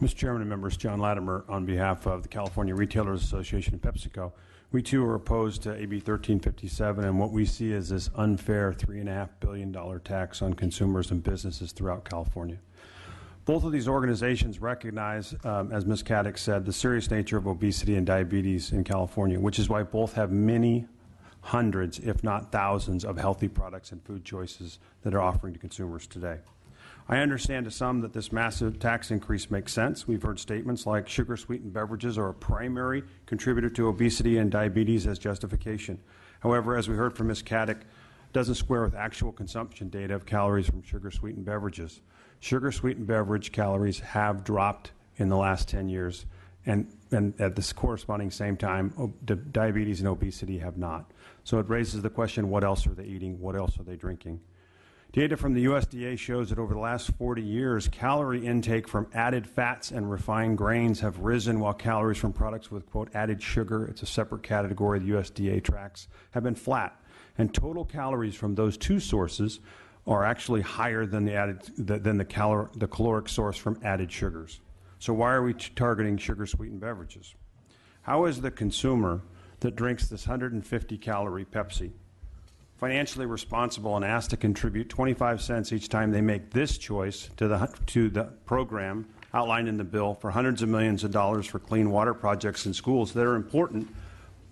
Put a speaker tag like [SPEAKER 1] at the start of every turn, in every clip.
[SPEAKER 1] Mr. Chairman and members, John Latimer on behalf of the California Retailers Association and PepsiCo. We too are opposed to AB 1357 and what we see as this unfair $3.5 billion tax on consumers and businesses throughout California. Both of these organizations recognize, as Ms. Caddick said, the serious nature of obesity and diabetes in California, which is why both have many hundreds, if not thousands, of healthy products and food choices that are offering to consumers today. I understand to some that this massive tax increase makes sense. We've heard statements like sugar-sweetened beverages are a primary contributor to obesity and diabetes as justification. However, as we heard from Ms. Caddick, it doesn't square with actual consumption data of calories from sugar-sweetened beverages. Sugar-sweetened beverage calories have dropped in the last 10 years, and at this corresponding same time, diabetes and obesity have not. So it raises the question, what else are they eating? What else are they drinking? Data from the USDA shows that over the last 40 years, calorie intake from added fats and refined grains have risen while calories from products with, quote, added sugar, it's a separate category the USDA tracks, have been flat. And total calories from those two sources are actually higher than the caloric source from added sugars. So why are we targeting sugar-sweetened beverages? How is the consumer that drinks this 150-calorie Pepsi financially responsible and asked to contribute 25 cents each time they make this choice to the program outlined in the bill for hundreds of millions of dollars for clean water projects in schools that are important,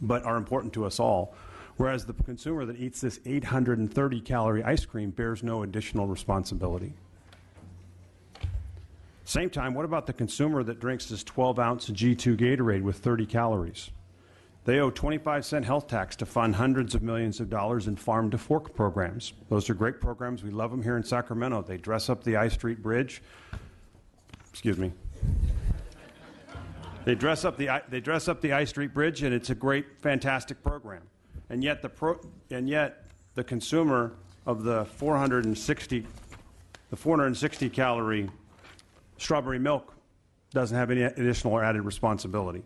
[SPEAKER 1] but are important to us all, whereas the consumer that eats this 830-calorie ice cream bears no additional responsibility? Same time, what about the consumer that drinks this 12-ounce G2 Gatorade with 30 calories? They owe 25-cent health tax to fund hundreds of millions of dollars in farm-to-fork programs. Those are great programs. We love them here in Sacramento. They dress up the I Street Bridge. Excuse me. They dress up the I Street Bridge, and it's a great, fantastic program. And yet the consumer of the 460 calorie strawberry milk doesn't have any additional or added responsibility.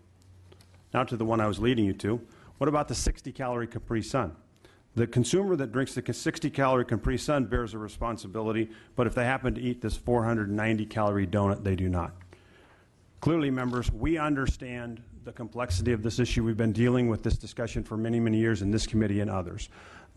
[SPEAKER 1] Now to the one I was leading you to. What about the 60-calorie Capri Sun? The consumer that drinks the 60-calorie Capri Sun bears a responsibility, but if they happen to eat this 490-calorie donut, they do not. Clearly, members, we understand the complexity of this issue. We've been dealing with this discussion for many, many years in this committee and others.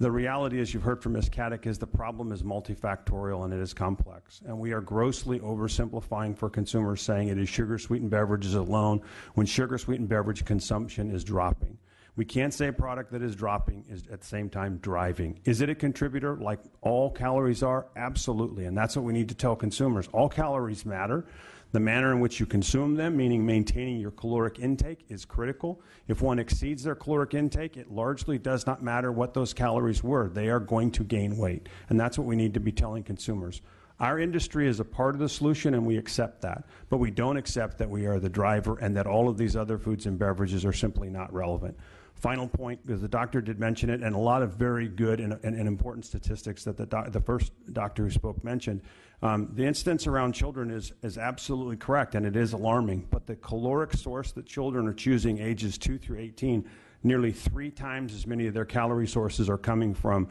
[SPEAKER 1] The reality, as you've heard from Ms. Caddick, is the problem is multifactorial and it is complex. And we are grossly oversimplifying for consumers, saying it is sugar-sweetened beverages alone when sugar-sweetened beverage consumption is dropping. We can't say a product that is dropping is at the same time driving. Is it a contributor like all calories are? Absolutely. And that's what we need to tell consumers. All calories matter. The manner in which you consume them, meaning maintaining your caloric intake, is critical. If one exceeds their caloric intake, it largely does not matter what those calories were. They are going to gain weight. And that's what we need to be telling consumers. Our industry is a part of the solution, and we accept that. But we don't accept that we are the driver and that all of these other foods and beverages are simply not relevant. Final point, because the doctor did mention it, and a lot of very good and important statistics that the first doctor who spoke mentioned. The incidence around children is absolutely correct, and it is alarming. But the caloric source that children are choosing, ages 2 through 18, nearly 3 times as many of their calorie sources are coming from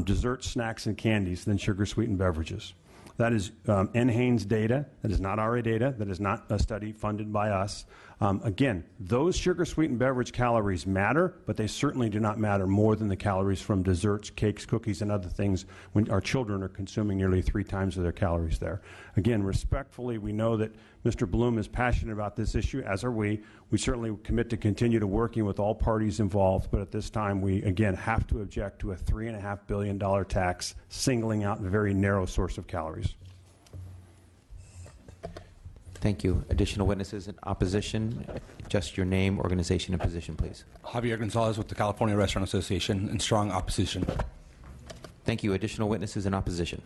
[SPEAKER 1] desserts, snacks, and candies than sugar-sweetened beverages. That is NHANES data. That is not RA data. That is not a study funded by us. Again, those sugar-sweetened beverage calories matter, but they certainly do not matter more than the calories from desserts, cakes, cookies, and other things when our children are consuming nearly 3 times of their calories there. Again, respectfully, we know that Mr. Bloom is passionate about this issue, as are we. We certainly commit to continue to working with all parties involved, but at this time we, again, have to object to a $3.5 billion tax singling out a very narrow source of calories.
[SPEAKER 2] Thank you. Additional witnesses in opposition. Just your name, organization, and position, please.
[SPEAKER 3] Javier Gonzalez with the California Restaurant Association, in strong opposition.
[SPEAKER 2] Thank you. Additional witnesses in opposition.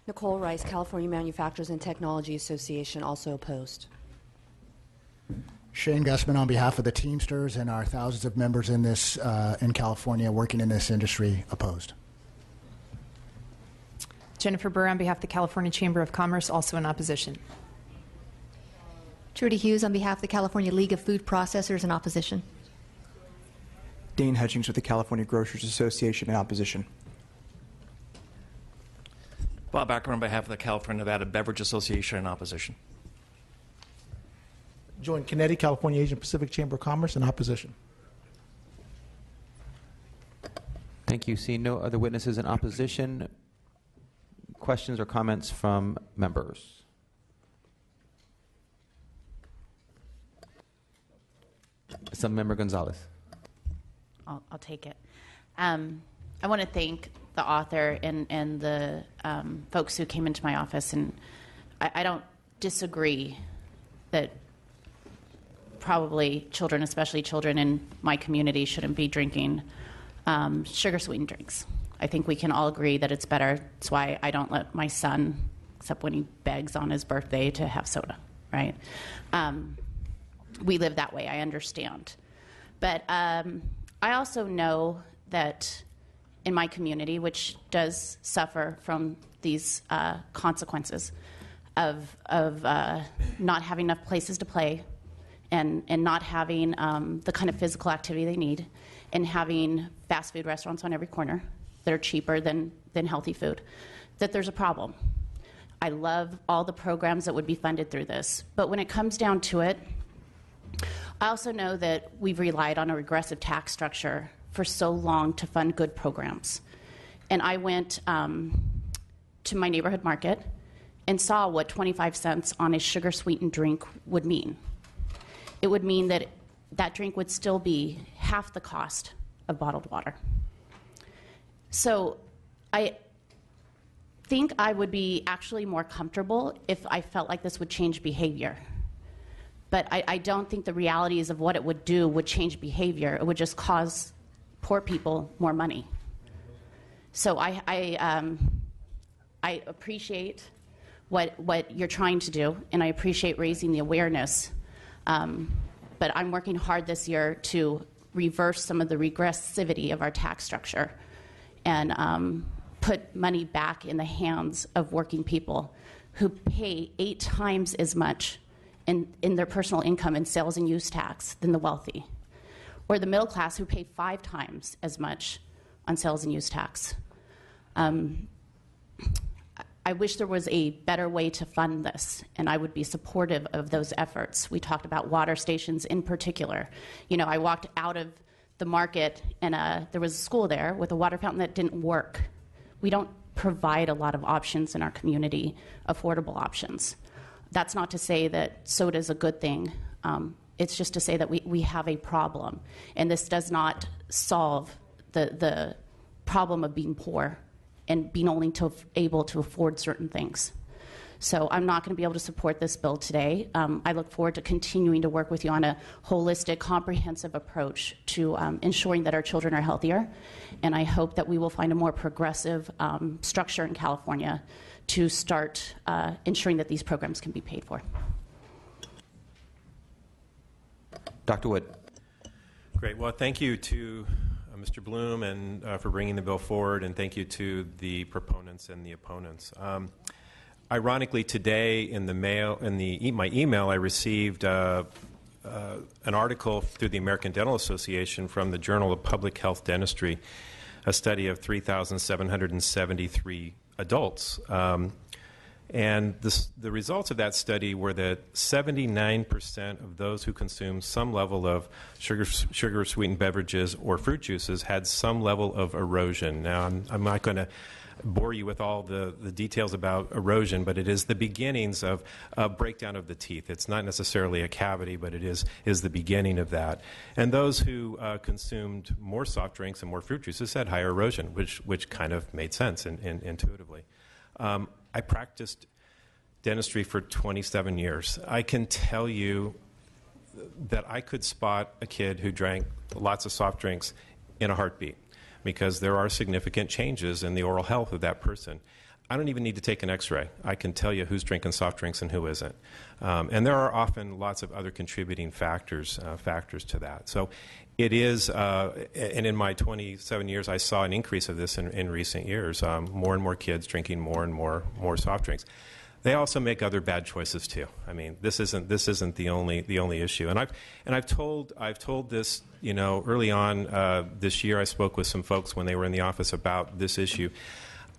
[SPEAKER 4] Nicole Rice, California Manufacturers and Technology Association, also opposed.
[SPEAKER 5] Shane Gussman on behalf of the Teamsters and our thousands of members in this in California working in this industry, opposed.
[SPEAKER 6] Jennifer Burr on behalf of the California Chamber of Commerce, also in opposition.
[SPEAKER 7] Trudy Hughes on behalf of the California League of Food Processors in opposition.
[SPEAKER 8] Dane Hutchings with the California Grocers Association in opposition.
[SPEAKER 9] Bob Ackerman on behalf of the California Nevada Beverage Association in opposition. Join Kennedy, California Asian Pacific Chamber of Commerce in opposition.
[SPEAKER 2] Thank you. Seeing no other witnesses in opposition, questions or comments from members? Member Gonzalez.
[SPEAKER 10] I'll take it. I want to thank the author and the folks who came into my office, and I don't disagree that probably children, especially children in my community, shouldn't be drinking sugar-sweetened drinks. I think we can all agree that it's better. That's why I don't let my son, except when he begs on his birthday, to have soda, right? We live that way, I understand. But I also know that in my community, which does suffer from these consequences of not having enough places to play and not having the kind of physical activity they need, and having fast food restaurants on every corner that are cheaper than healthy food, that there's a problem. I love all the programs that would be funded through this. But when it comes down to it, I also know that we've relied on a regressive tax structure for so long to fund good programs. And I went to my neighborhood market and saw what 25 cents on a sugar-sweetened drink would mean. It would mean that that drink would still be half the cost of bottled water. So I think I would be actually more comfortable if I felt like this would change behavior. But I don't think the realities of what it would do would change behavior. It would just cause poor people more money. So I appreciate what you're trying to do, and I appreciate raising the awareness. But I'm working hard this year to reverse some of the regressivity of our tax structure and put money back in the hands of working people who pay 8 times as much in their personal income in sales and use tax than the wealthy, or the middle class who pay 5 times as much on sales and use tax. I wish there was a better way to fund this, and I would be supportive of those efforts. We talked about water stations in particular. You know, I walked out of the market, and there was a school there with a water fountain that didn't work. We don't provide a lot of options in our community, affordable options. That's not to say that soda is a good thing. It's just to say that we have a problem, and this does not solve the problem of being poor and being only able to afford certain things. So I'm not going to be able to support this bill today. I look forward to continuing to work with you on a holistic, comprehensive approach to ensuring that our children are healthier, and I hope that we will find a more progressive structure in California to start ensuring that these programs can be paid for.
[SPEAKER 2] Dr. Wood.
[SPEAKER 11] Great. Well, thank you to Mr. Bloom and for bringing the bill forward, and thank you to the proponents and the opponents. Ironically, today in the mail, my email, I received an article through the American Dental Association from the Journal of Public Health Dentistry, a study of 3,773 adults. And the results of that study were that 79% of those who consume some level of sugar-sweetened beverages or fruit juices had some level of erosion. Now, I'm not going to bore you with all the details about erosion, but it is the beginnings of a breakdown of the teeth. It's not necessarily a cavity, but it is the beginning of that. And those who consumed more soft drinks and more fruit juices had higher erosion, which kind of made sense intuitively. I practiced dentistry for 27 years. I can tell you that I could spot a kid who drank lots of soft drinks in a heartbeat because there are significant changes in the oral health of that person. I don't even need to take an x-ray. I can tell you who's drinking soft drinks and who isn't. And there are often lots of other contributing factors to that. So it is, and in my 27 years, I saw an increase of this in recent years. More and more kids drinking more and more soft drinks. They also make other bad choices too. I mean, this isn't the only issue. And I've told this, early on this year. I spoke with some folks when they were in the office about this issue.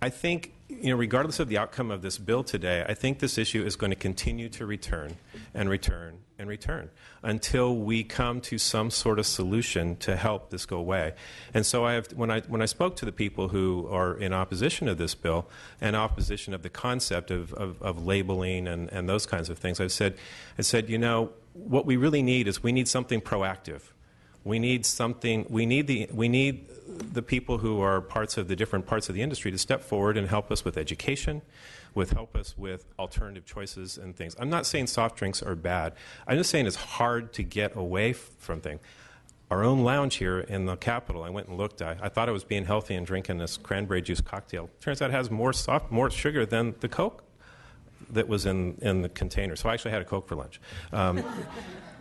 [SPEAKER 11] I think regardless of the outcome of this bill today, I think this issue is going to continue to return and return and return until we come to some sort of solution to help this go away. And so when I spoke to the people who are in opposition of this bill and opposition of the concept of labeling and those kinds of things, I said, what we really need is we need something proactive. We need the people who are parts of the different parts of the industry to step forward and help us with education, help us with alternative choices and things. I'm not saying soft drinks are bad. I'm just saying it's hard to get away from things. Our own lounge here in the Capitol, I went and looked. I thought I was being healthy and drinking this cranberry juice cocktail. Turns out it has more sugar than the Coke that was in the container. So I actually had a Coke for lunch.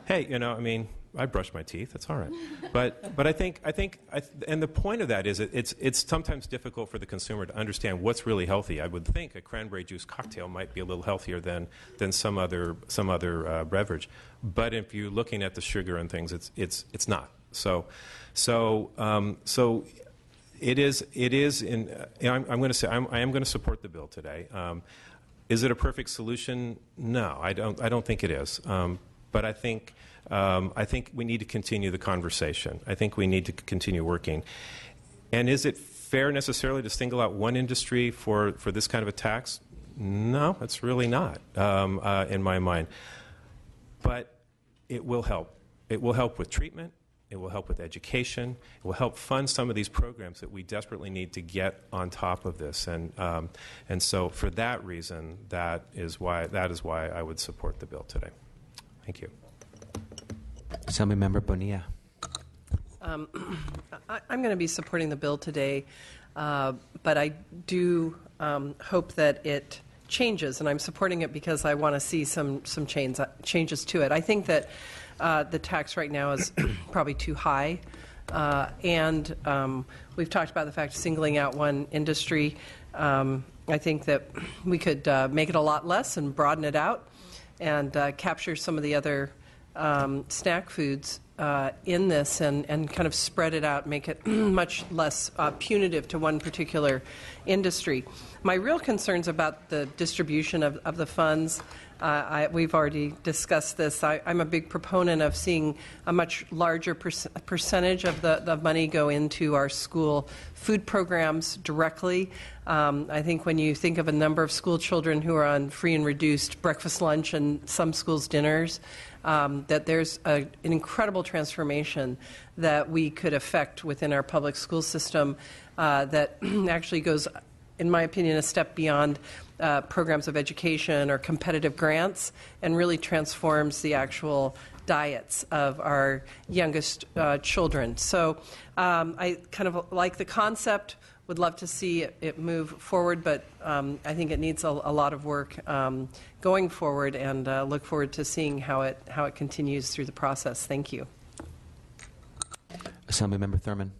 [SPEAKER 11] Hey, I brush my teeth. It's all right, but I think, and the point of that is it's sometimes difficult for the consumer to understand what's really healthy. I would think a cranberry juice cocktail might be a little healthier than some other beverage, but if you're looking at the sugar and things, it's not. So it is. I'm going to say I am going to support the bill today. Is it a perfect solution? No, I don't think it is. But I think we need to continue the conversation. I think we need to continue working. And is it fair necessarily to single out one industry for this kind of a tax? No, it's really not, in my mind. But it will help. It will help with treatment. It will help with education. It will help fund some of these programs that we desperately need to get on top of this. And so for that reason, that is why I would support the bill today. Thank you.
[SPEAKER 2] Assemblymember Bonilla.
[SPEAKER 12] I'm going to be supporting the bill today, but I do hope that it changes, and I'm supporting it because I want to see some changes to it. I think that the tax right now is probably too high, and we've talked about the fact of singling out one industry. I think that we could make it a lot less and broaden it out and capture some of the other snack foods in this and kind of spread it out, make it much less punitive to one particular industry. My real concerns about the distribution of the funds, we've already discussed this. I'm a big proponent of seeing a much larger percentage of the money go into our school food programs directly. I think when you think of a number of school children who are on free and reduced breakfast, lunch, and some schools' dinners, that there's an incredible transformation that we could affect within our public school system that actually goes, in my opinion, a step beyond programs of education or competitive grants and really transforms the actual diets of our youngest children. So I kind of like the concept, would love to see it move forward, but I think it needs a lot of work going forward, and look forward to seeing how it continues through the process. Thank you.
[SPEAKER 2] Assemblymember Thurman.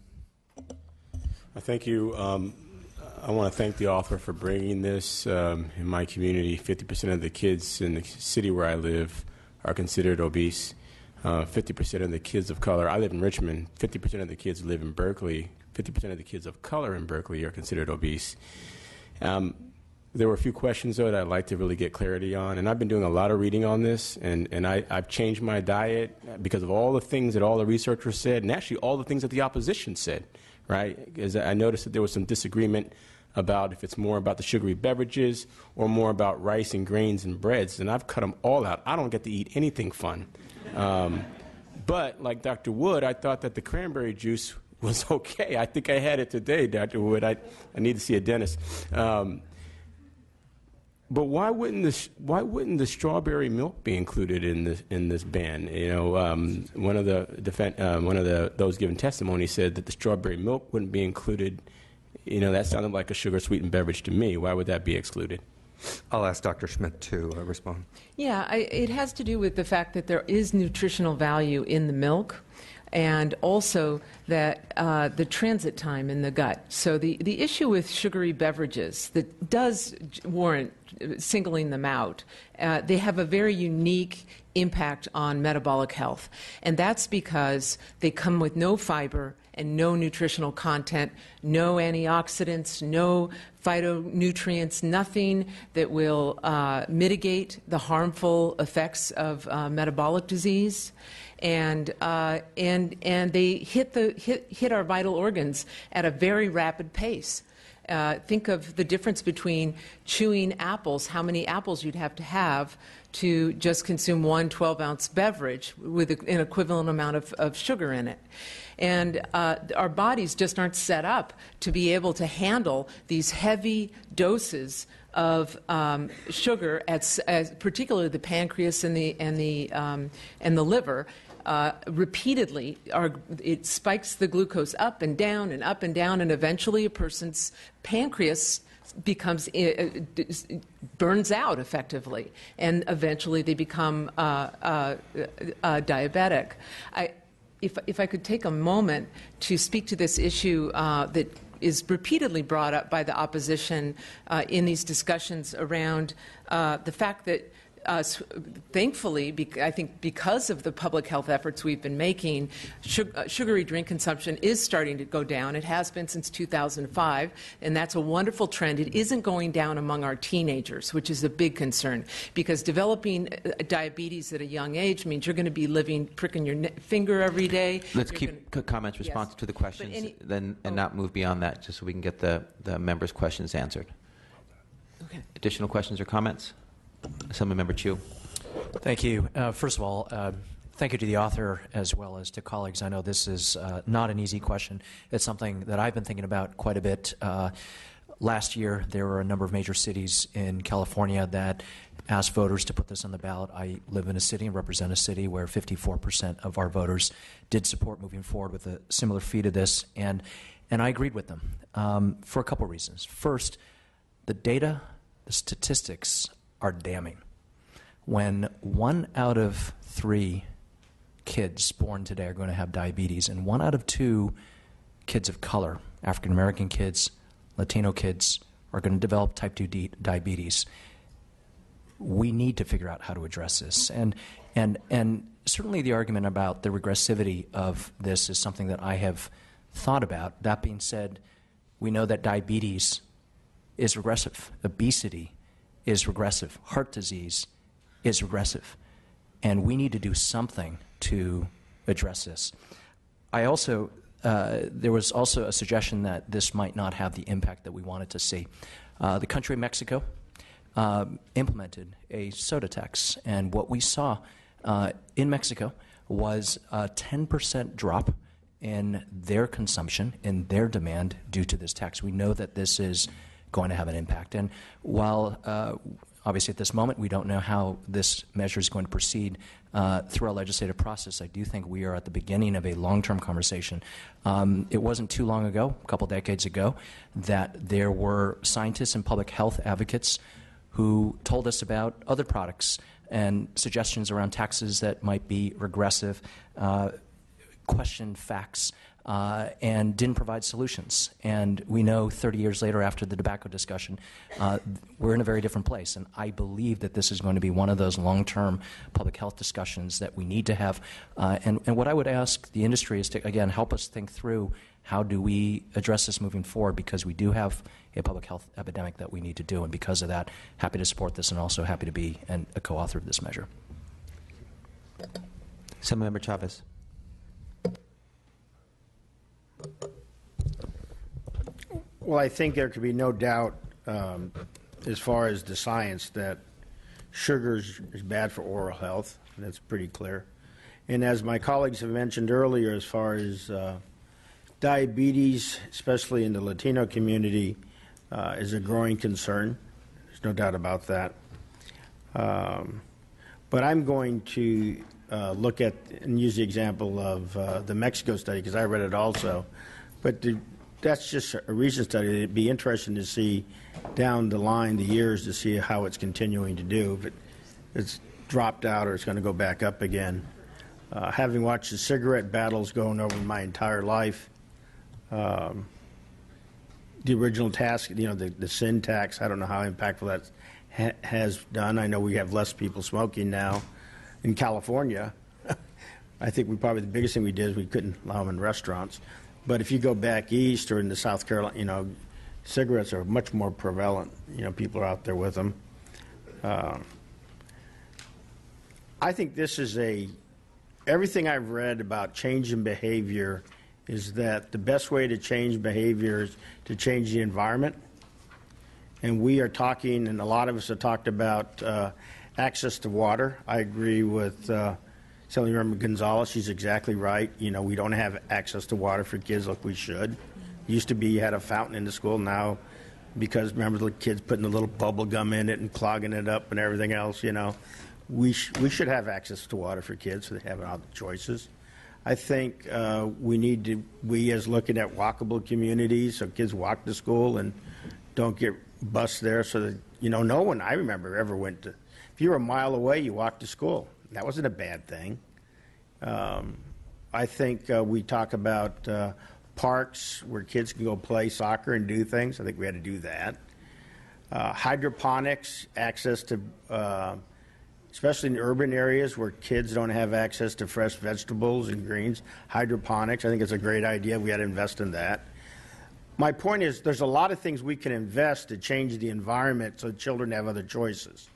[SPEAKER 13] Thank you. I want to thank the author for bringing this. In my community, 50% of the kids in the city where I live are considered obese. 50% of the kids of color, I live in Richmond, 50% of the kids live in Berkeley. 50% of the kids of color in Berkeley are considered obese. There were a few questions, though, that I'd like to really get clarity on. And I've been doing a lot of reading on this, and I've changed my diet because of all the things that all the researchers said, and actually all the things that the opposition said, right? Because I noticed that there was some disagreement about if it's more about the sugary beverages or more about rice and grains and breads, and I've cut them all out. I don't get to eat anything fun. But like Dr. Wood, I thought that the cranberry juice was okay. I think I had it today, Dr. Wood. I need to see a dentist. But why wouldn't the strawberry milk be included in this ban? You know, one of those giving testimony said that the strawberry milk wouldn't be included. You know, that sounded like a sugar sweetened beverage to me. Why would that be excluded?
[SPEAKER 14] I'll ask Dr. Schmidt to respond.
[SPEAKER 15] Yeah, it has to do with the fact that there is nutritional value in the milk, and also that the transit time in the gut. So the issue with sugary beverages that does warrant singling them out, they have a very unique impact on metabolic health. And that's because they come with no fiber and no nutritional content, no antioxidants, no phytonutrients, nothing that will mitigate the harmful effects of metabolic disease. And they hit our vital organs at a very rapid pace. Think of the difference between chewing apples, how many apples you'd have to just consume one 12-ounce beverage with an equivalent amount of sugar in it. And our bodies just aren't set up to be able to handle these heavy doses of sugar, as particularly the pancreas and the liver. Repeatedly, it spikes the glucose up and down and up and down, and eventually a person's pancreas burns out effectively, and eventually they become diabetic. If I could take a moment to speak to this issue that is repeatedly brought up by the opposition in these discussions around the fact that thankfully, I think because of the public health efforts we've been making, sugary drink consumption is starting to go down. It has been since 2005, and that's a wonderful trend. It isn't going down among our teenagers, which is a big concern, because developing diabetes at a young age means you're going to be pricking your finger every day.
[SPEAKER 2] Let's keep comments responsive to the questions, and not move beyond that, just so we can get the members' questions answered.
[SPEAKER 15] Okay.
[SPEAKER 2] Additional questions or comments? Assemblymember Chu.
[SPEAKER 16] Thank you. First of all, thank you to the author as well as to colleagues. I know this is not an easy question. It's something that I've been thinking about quite a bit. Last year, there were a number of major cities in California that asked voters to put this on the ballot. I live in a city and represent a city where 54% of our voters did support moving forward with a similar fee to this, and I agreed with them for a couple reasons. First, the data, the statistics are damning. When 1 out of 3 kids born today are going to have diabetes, and 1 out of 2 kids of color, African American kids, Latino kids, are going to develop type 2 diabetes, we need to figure out how to address this. And certainly the argument about the regressivity of this is something that I have thought about. That being said, we know that diabetes is regressive. Obesity is regressive. Heart disease is regressive. And we need to do something to address this. I also, there was also a suggestion that this might not have the impact that we wanted to see. The country of Mexico implemented a soda tax, and what we saw in Mexico was a 10% drop in their consumption, in their demand due to this tax. We know that this is going to have an impact. And while obviously at this moment we don't know how this measure is going to proceed through our legislative process, I do think we are at the beginning of a long-term conversation. It wasn't too long ago, a couple decades ago, that there were scientists and public health advocates who told us about other products and suggestions around taxes that might be regressive, questioned facts, and didn't provide solutions. And we know 30 years later, after the tobacco discussion, we're in a very different place. And I believe that this is going to be one of those long-term public health discussions that we need to have. And what I would ask the industry is to, again, help us think through how do we address this moving forward, because we do have a public health epidemic that we need to do. And because of that, happy to support this and also happy to be a co-author of this measure.
[SPEAKER 2] Assemblymember Chavez.
[SPEAKER 17] Well, I think there could be no doubt as far as the science that sugar is bad for oral health. That's pretty clear. And as my colleagues have mentioned earlier, as far as diabetes, especially in the Latino community, is a growing concern. There's no doubt about that. But I'm going to look at and use the example of the Mexico study, because I read it also. But that's just a recent study. It'd be interesting to see down the line, the years, to see how it's continuing to do. If it's dropped out or it's going to go back up again. Having watched the cigarette battles going over my entire life, the original task, the sin tax, I don't know how impactful that has done. I know we have less people smoking now in California. I think probably the biggest thing we did is we couldn't allow them in restaurants. But if you go back east or into South Carolina, cigarettes are much more prevalent. People are out there with them. I think this is everything I've read about change in behavior is that the best way to change behavior is to change the environment. And we are talking, and a lot of us have talked about access to water. I agree with Assemblywoman Gonzalez. She's exactly right. We don't have access to water for kids like we should. Used to be you had a fountain in the school. Now, because remember the kids putting the little bubble gum in it and clogging it up and everything else, we should have access to water for kids so they have other choices. I think we as looking at walkable communities so kids walk to school and don't get bused there so that, no one I remember ever went to, if you were a mile away, you walked to school. That wasn't a bad thing. I think we talk about parks where kids can go play soccer and do things. I think we had to do that. Hydroponics, access to, especially in urban areas where kids don't have access to fresh vegetables and greens. Hydroponics, I think it's a great idea. We had to invest in that. My point is there's a lot of things we can invest to change the environment so children have other choices.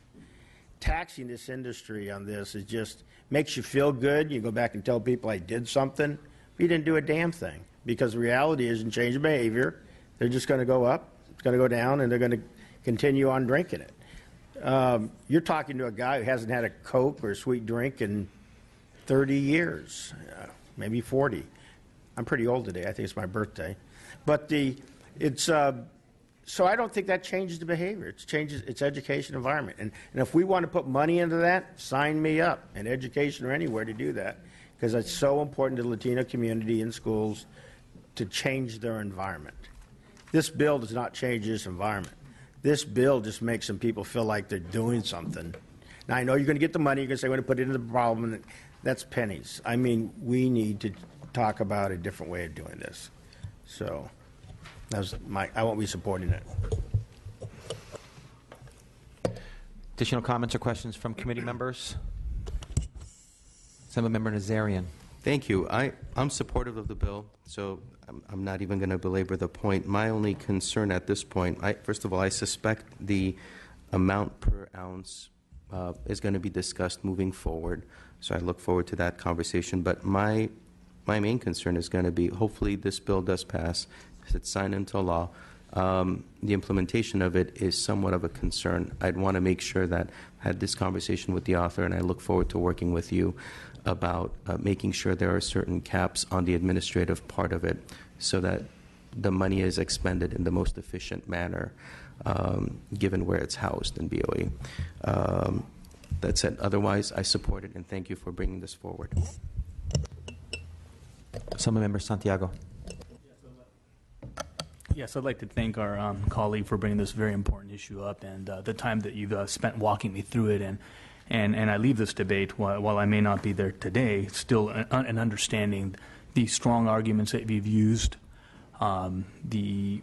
[SPEAKER 17] Taxing this industry on this is just makes you feel good. You go back and tell people I did something, but you didn't do a damn thing. Because the reality is in change of behavior, they're just going to go up, it's going to go down, and they're going to continue on drinking it. You're talking to a guy who hasn't had a Coke or a sweet drink in 30 years, maybe 40. I'm pretty old today. I think it's my birthday. But so I don't think that changes the behavior. It changes its education environment. And if we want to put money into that, sign me up in education or anywhere to do that because it's so important to the Latino community in schools to change their environment. This bill does not change this environment. This bill just makes some people feel like they're doing something. Now, I know you're going to get the money. You're going to say, we're going to put it into the problem. And that's pennies. I mean, we need to talk about a different way of doing this. So I won't be supporting it.
[SPEAKER 2] Additional comments or questions from committee members? Assemblymember Nazarian.
[SPEAKER 18] Thank you. I'm supportive of the bill, so I'm not even going to belabor the point. My only concern at this point, first of all, I suspect the amount per ounce is going to be discussed moving forward, so I look forward to that conversation. But my main concern is going to be, hopefully this bill does pass, it's signed into law. The implementation of it is somewhat of a concern. I'd want to make sure that I had this conversation with the author, and I look forward to working with you about making sure there are certain caps on the administrative part of it so that the money is expended in the most efficient manner given where it's housed in BOE. That's it. Otherwise, I support it, and thank you for bringing this forward.
[SPEAKER 2] Assemblymember Santiago.
[SPEAKER 19] Yes, I'd like to thank our colleague for bringing this very important issue up and the time that you've spent walking me through it. And I leave this debate, while I may not be there today, still an understanding the strong arguments that you've used, the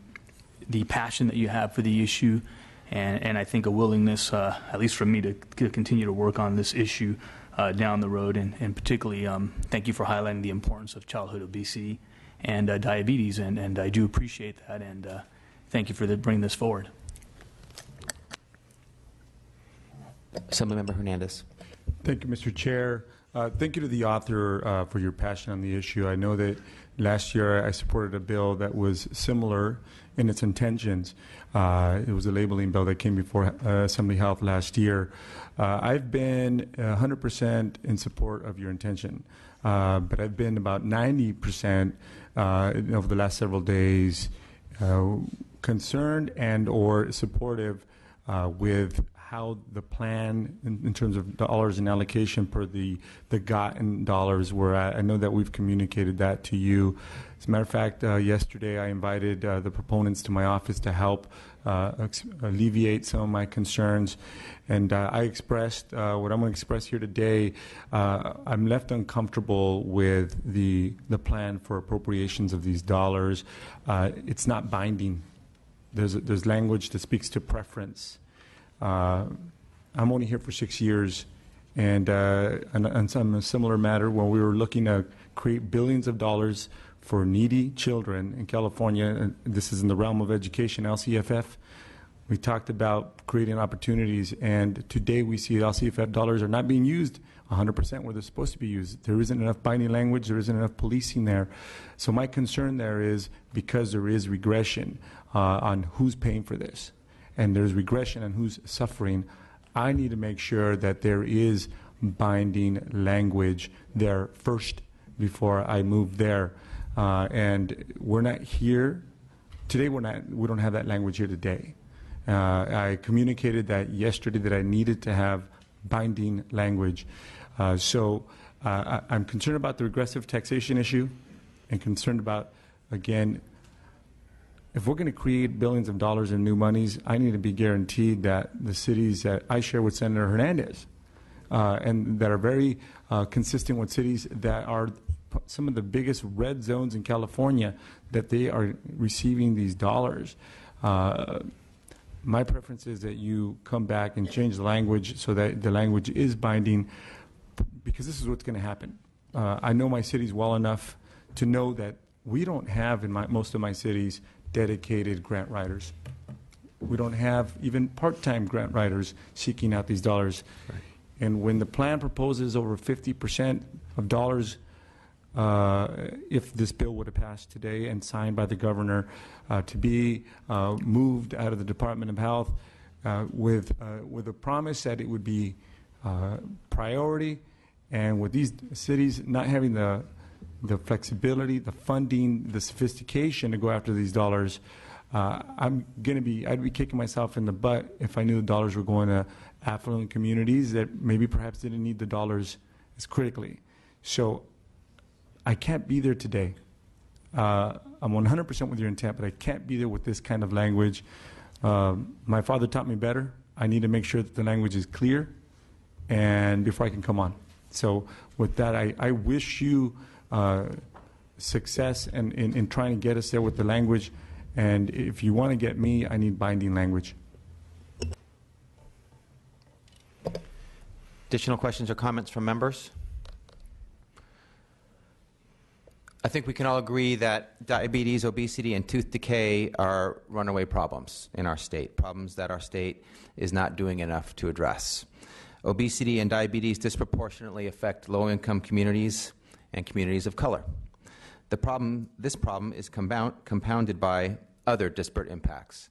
[SPEAKER 19] passion that you have for the issue, and I think a willingness, at least from me, to continue to work on this issue down the road. And particularly, thank you for highlighting the importance of childhood obesity and diabetes, and I do appreciate that, and thank you for bringing this forward.
[SPEAKER 2] Assemblymember Hernandez.
[SPEAKER 20] Thank you, Mr. Chair. Thank you to the author for your passion on the issue. I know that last year I supported a bill that was similar in its intentions. It was a labeling bill that came before Assembly Health last year. I've been 100% in support of your intention, but I've been about 90% over the last several days concerned and or supportive with how the plan in terms of dollars and allocation per the gotten dollars were at. I know that we've communicated that to you. As a matter of fact, yesterday I invited the proponents to my office to help alleviate some of my concerns. And I expressed what I'm going to express here today. I'm left uncomfortable with the plan for appropriations of these dollars. It's not binding. There's language that speaks to preference. I'm only here for 6 years, and on some similar matter, when we were looking to create billions of dollars for needy children in California. And this is in the realm of education, LCFF. We talked about creating opportunities, and today we see LCFF dollars are not being used 100% where they're supposed to be used. There isn't enough binding language, there isn't enough policing there. So my concern there is, because there is regression on who's paying for this, and there's regression on who's suffering, I need to make sure that there is binding language there first before I move there. And we're not here today. We don't have that language here today. I communicated that yesterday that I needed to have binding language. So I'm concerned about the regressive taxation issue, and concerned about, again, if we're going to create billions of dollars in new monies, I need to be guaranteed that the cities that I share with Senator Hernandez, and that are very consistent with cities that are some of the biggest red zones in California, that they are receiving these dollars. My preference is that you come back and change the language so that the language is binding, because this is what's going to happen. I know my cities well enough to know that we don't have in most of my cities dedicated grant writers. We don't have even part-time grant writers seeking out these dollars. Right. And when the plan proposes over 50% of dollars, if this bill would have passed today and signed by the governor, to be moved out of the Department of Health with a promise that it would be priority, and with these cities not having the flexibility, the funding, the sophistication to go after these dollars, I'd be kicking myself in the butt if I knew the dollars were going to affluent communities that maybe perhaps didn't need the dollars as critically. So I can't be there today. I'm 100% with your intent, but I can't be there with this kind of language. My father taught me better. I need to make sure that the language is clear, and before I can come on. So with that, I wish you success in trying to get us there with the language. And if you want to get me, I need binding language.
[SPEAKER 2] Additional questions or comments from members? I think we can all agree that diabetes, obesity, and tooth decay are runaway problems in our state, problems that our state is not doing enough to address. Obesity and diabetes disproportionately affect low-income communities and communities of color. This problem is compounded by other disparate impacts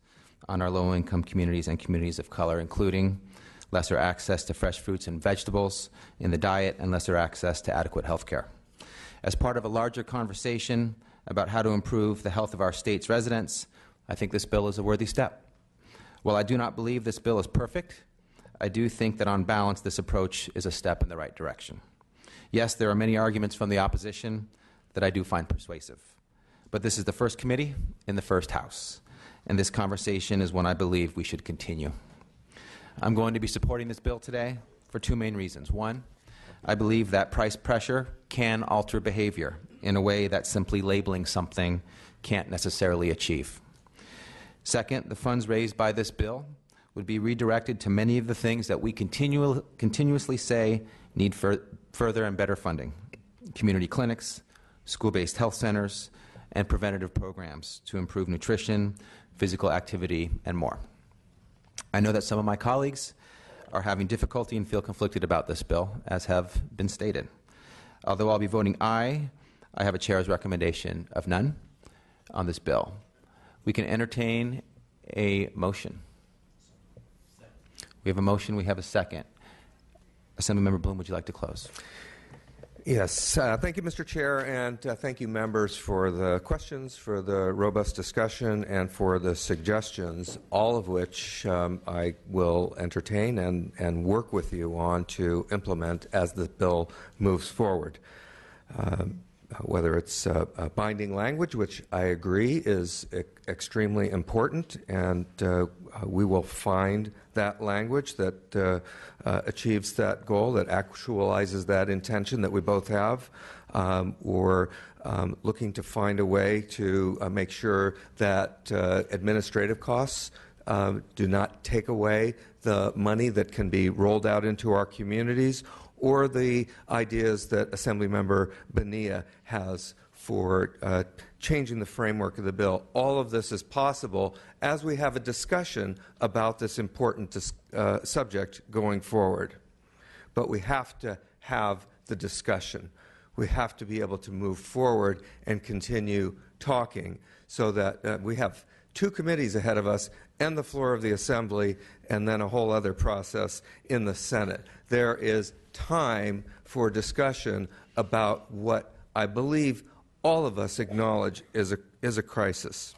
[SPEAKER 2] on our low-income communities and communities of color, including lesser access to fresh fruits and vegetables in the diet and lesser access to adequate health care. As part of a larger conversation about how to improve the health of our state's residents, I think this bill is a worthy step. While I do not believe this bill is perfect, I do think that on balance this approach is a step in the right direction. Yes, there are many arguments from the opposition that I do find persuasive, but this is the first committee in the first House, and this conversation is one I believe we should continue. I'm going to be supporting this bill today for two main reasons. One, I believe that price pressure can alter behavior in a way that simply labeling something can't necessarily achieve. Second, the funds raised by this bill would be redirected to many of the things that we continuously say need further and better funding: community clinics, school-based health centers, and preventative programs to improve nutrition, physical activity, and more. I know that some of my colleagues are having difficulty and feel conflicted about this bill, as have been stated. Although I'll be voting aye, I have a chair's recommendation of none on this bill. We can entertain a motion. We have a motion, we have a second. Assemblymember Bloom, would you like to close?
[SPEAKER 14] Yes, thank you, Mr. Chair, and thank you, members, for the questions, for the robust discussion, and for the suggestions, all of which I will entertain and work with you on to implement as the bill moves forward. Whether it's binding language, which I agree is extremely important, and we will find that language that achieves that goal, that actualizes that intention that we both have, or looking to find a way to make sure that administrative costs do not take away the money that can be rolled out into our communities, or the ideas that Assemblymember Bonilla has for changing the framework of the bill. All of this is possible as we have a discussion about this important subject going forward. But we have to have the discussion. We have to be able to move forward and continue talking so that we have 2 committees ahead of us and the floor of the Assembly and then a whole other process in the Senate. There is time for discussion about what I believe all of us acknowledge is a crisis.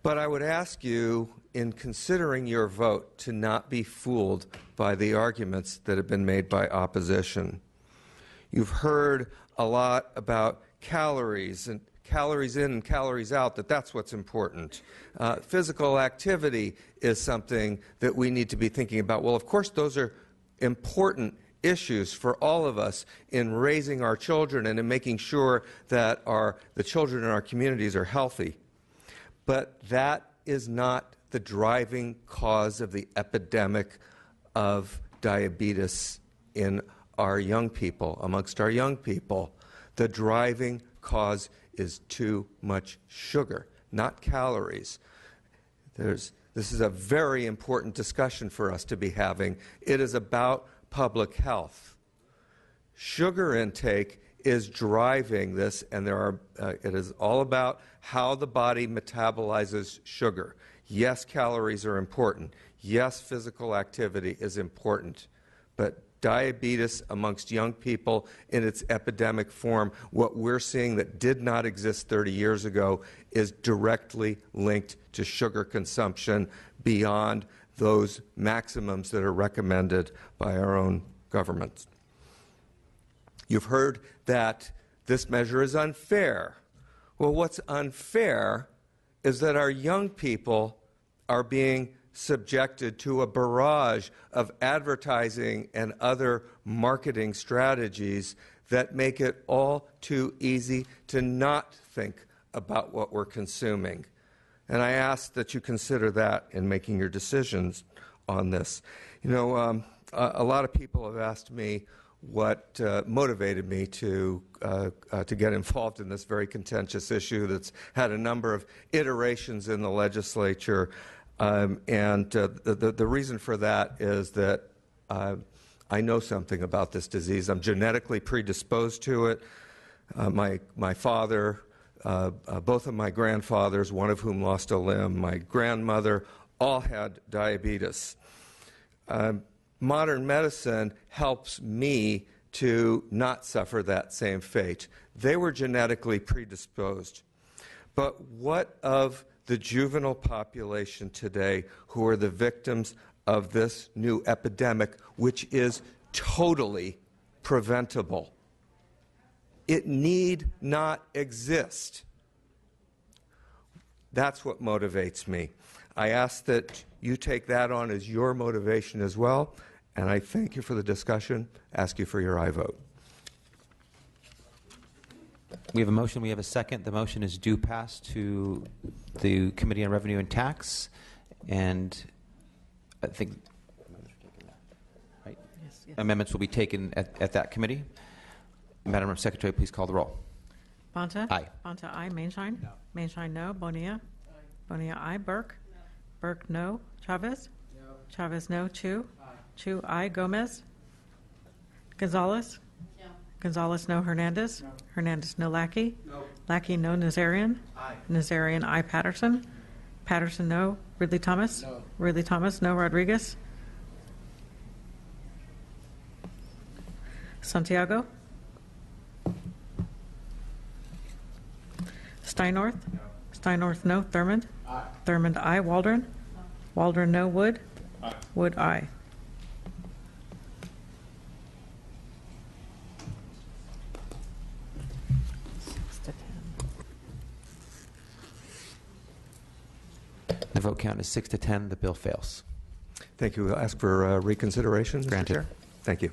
[SPEAKER 14] But I would ask you, in considering your vote, to not be fooled by the arguments that have been made by opposition. You've heard a lot about calories and calories in and calories out, that's what's important. Physical activity is something that we need to be thinking about. Well, of course, those are important issues for all of us in raising our children and in making sure that the children in our communities are healthy. But that is not the driving cause of the epidemic of diabetes in our young people, amongst our young people. The driving cause is too much sugar, not calories. This is a very important discussion for us to be having. It is about public health. Sugar intake is driving this, and it is all about how the body metabolizes sugar. Yes, calories are important. Yes, physical activity is important. But diabetes amongst young people in its epidemic form, what we're seeing that did not exist 30 years ago, is directly linked to sugar consumption beyond those maximums that are recommended by our own governments. You've heard that this measure is unfair. Well, what's unfair is that our young people are being subjected to a barrage of advertising and other marketing strategies that make it all too easy to not think about what we're consuming. And I ask that you consider that in making your decisions on this. You know, a lot of people have asked me what motivated me to get involved in this very contentious issue that's had a number of iterations in the legislature. And the reason for that is that I know something about this disease. I'm genetically predisposed to it. My father, both of my grandfathers, one of whom lost a limb, my grandmother, all had diabetes. Modern medicine helps me to not suffer that same fate. They were genetically predisposed. But what of the juvenile population today who are the victims of this new epidemic, which is totally preventable? It need not exist. That's what motivates me. I ask that you take that on as your motivation as well, and I thank you for the discussion, ask you for your aye vote.
[SPEAKER 2] We have a motion. We have a second. The motion is due pass to the Committee on Revenue and Tax, and I think right? Yes. Amendments will be taken at that committee. Madam Secretary, please call the roll.
[SPEAKER 21] Bonta?
[SPEAKER 2] Aye.
[SPEAKER 21] Bonta, aye. Mainshine? No. Mainshine, no. Bonilla? Aye. Bonilla, aye. Burke? No. Burke, no. Chavez? No. Chavez, no. Chu? Aye. Chu, aye. Gomez? Gonzalez? No. Gonzalez, no. Hernandez? No. Hernandez, no. Lackey? No. Lackey, no. Nazarian? Aye. Nazarian, aye. Patterson? Patterson, no. Ridley Thomas? No. Ridley Thomas, no. Rodriguez? Santiago? Steinnorth? No. Steinnorth, no. Thurmond? Aye. Thurmond, aye. Waldron? No. Waldron, no. Wood? Aye. Wood, aye.
[SPEAKER 2] The vote count is 6 to 10. The bill fails.
[SPEAKER 14] Thank you. We'll ask for reconsideration, Mr.
[SPEAKER 2] Granted.
[SPEAKER 14] Chair. Thank you.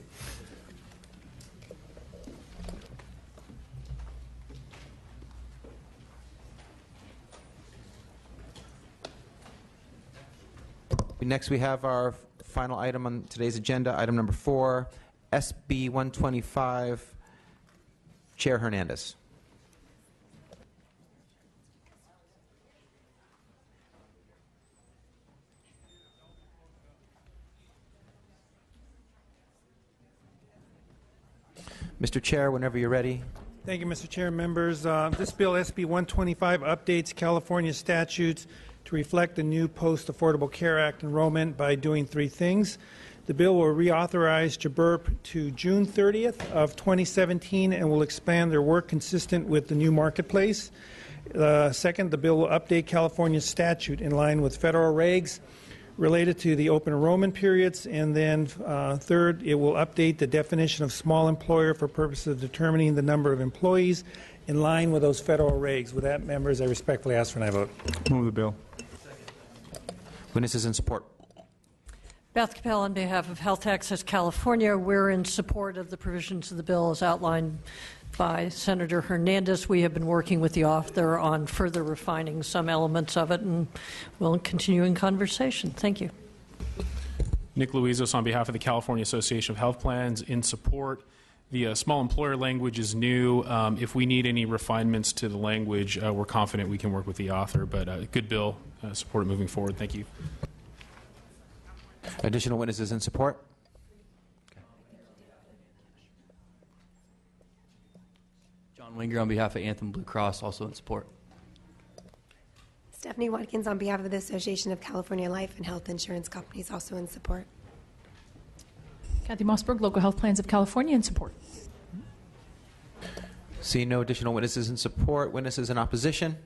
[SPEAKER 2] Next, we have our final item on today's agenda, item number 4, SB 125. Chair Hernandez. Mr. Chair, whenever you're ready.
[SPEAKER 1] Thank you, Mr. Chair. Members, this bill, SB 125, updates California statutes to reflect the new Post-Affordable Care Act enrollment by doing three things. The bill will reauthorize JBIRP to June 30th of 2017 and will expand their work consistent with the new marketplace. Second, the bill will update California's statute in line with federal regs related to the open enrollment periods. And then third, it will update the definition of small employer for purposes of determining the number of employees in line with those federal regs. With that, members, I respectfully ask for an aye vote.
[SPEAKER 20] Move the bill.
[SPEAKER 2] Witnesses in support.
[SPEAKER 22] Beth Capel on behalf of Health Access California. We're in support of the provisions of the bill as outlined by Senator Hernandez. We have been working with the author on further refining some elements of it, and we'll continue in conversation. Thank you.
[SPEAKER 23] Nick Luizos on behalf of the California Association of Health Plans in support. The small employer language is new. If we need any refinements to the language, we're confident we can work with the author, but good bill. Support it moving forward. Thank you.
[SPEAKER 2] Additional witnesses in support?
[SPEAKER 24] John Winger on behalf of Anthem Blue Cross, also in support.
[SPEAKER 25] Stephanie Watkins on behalf of the Association of California Life and Health Insurance Companies, also in support.
[SPEAKER 26] Kathy Mossberg, Local Health Plans of California, in support.
[SPEAKER 2] Seeing no additional witnesses in support, witnesses in opposition?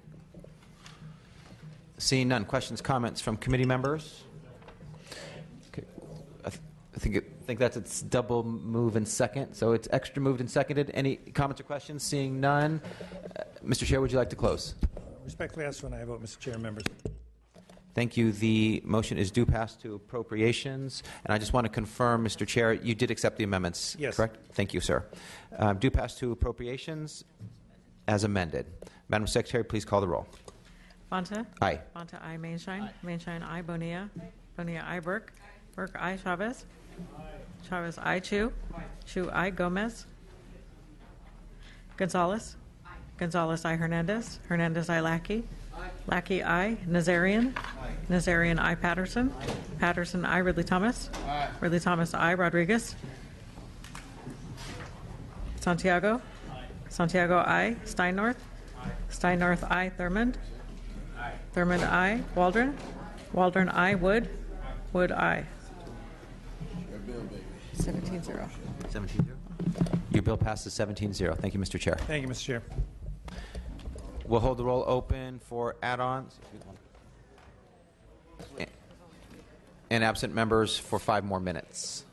[SPEAKER 2] Seeing none. Questions, comments from committee members? Okay. I think that's its double move and second, so it's extra moved and seconded. Any comments or questions? Seeing none. Mr. Chair, would you like to close?
[SPEAKER 1] Respectfully ask for an aye vote, Mr. Chair, members.
[SPEAKER 2] Thank you. The motion is due pass to appropriations. And I just want to confirm, Mr. Chair, you did accept the amendments,
[SPEAKER 1] yes.
[SPEAKER 2] Correct? Thank you, sir. Due pass to appropriations as amended. Madam Secretary, please call the roll.
[SPEAKER 21] Bonta?
[SPEAKER 2] Aye.
[SPEAKER 21] Bonta, aye. Mainshine? Mainshine, aye. Bonilla? Bonilla, aye. Burke? Burke, aye. Chavez? Chavez, aye. Chu? Chu, aye. Gomez? Gonzalez? Gonzalez, aye. Hernandez? Hernandez, aye. Lackey? Lackey, aye. Nazarian? Nazarian, aye. Patterson? Patterson, aye. Ridley Thomas? Ridley Thomas, aye. Rodriguez? Santiago? Santiago, aye. Steinnorth? Steinnorth, aye. Thurmond? Thurmond, aye. Waldron? Waldron, aye. Wood? Wood, aye. 17-0.
[SPEAKER 2] 17-0. Your bill passes 17-0. Thank you, Mr. Chair.
[SPEAKER 1] Thank you, Mr. Chair.
[SPEAKER 2] We'll hold the roll open for add-ons and absent members for 5 more minutes.